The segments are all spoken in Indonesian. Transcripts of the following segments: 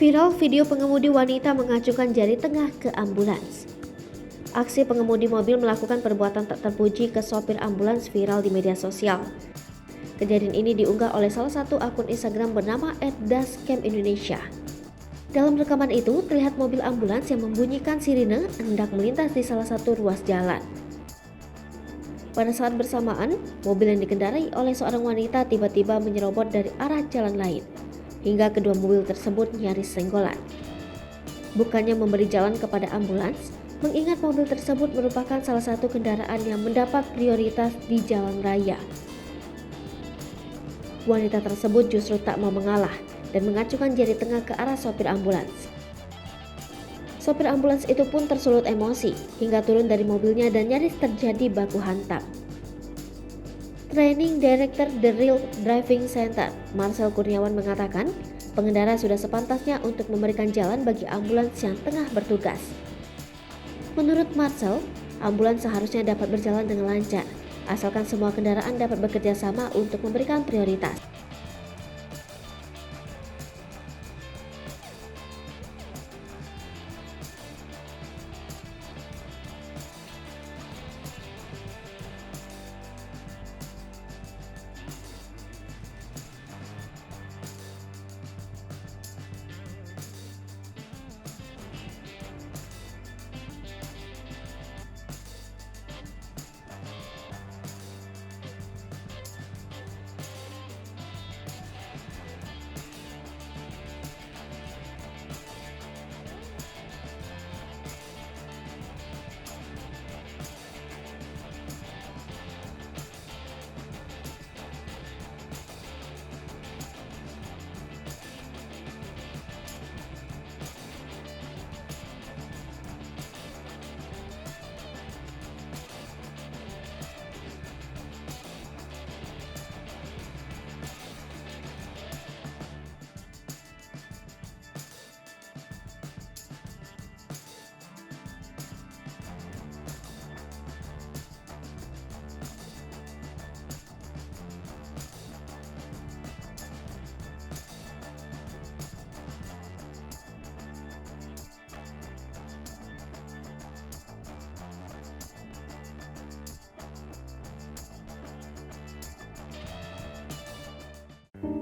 Viral video pengemudi wanita mengacungkan jari tengah ke ambulans. Aksi pengemudi mobil melakukan perbuatan tak terpuji ke sopir ambulans viral di media sosial. Kejadian ini diunggah oleh salah satu akun Instagram bernama @dascam_Indonesia. Dalam rekaman itu, terlihat mobil ambulans yang membunyikan sirine hendak melintas di salah satu ruas jalan. Pada saat bersamaan, mobil yang dikendarai oleh seorang wanita tiba-tiba menyerobot dari arah jalan lain, hingga kedua mobil tersebut nyaris senggolan. Bukannya memberi jalan kepada ambulans, mengingat mobil tersebut merupakan salah satu kendaraan yang mendapat prioritas di jalan raya. Wanita tersebut justru tak mau mengalah dan mengacungkan jari tengah ke arah sopir ambulans. Sopir ambulans itu pun tersulut emosi hingga turun dari mobilnya dan nyaris terjadi baku hantam. Training Director The Real Driving Center, Marcel Kurniawan mengatakan, pengendara sudah sepantasnya untuk memberikan jalan bagi ambulans yang tengah bertugas. Menurut Marcel, ambulans seharusnya dapat berjalan dengan lancar, asalkan semua kendaraan dapat bekerja sama untuk memberikan prioritas.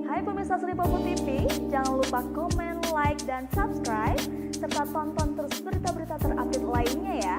Hai pemirsa Sri Popo TV, jangan lupa komen, like, dan subscribe, serta tonton terus berita-berita terupdate lainnya ya.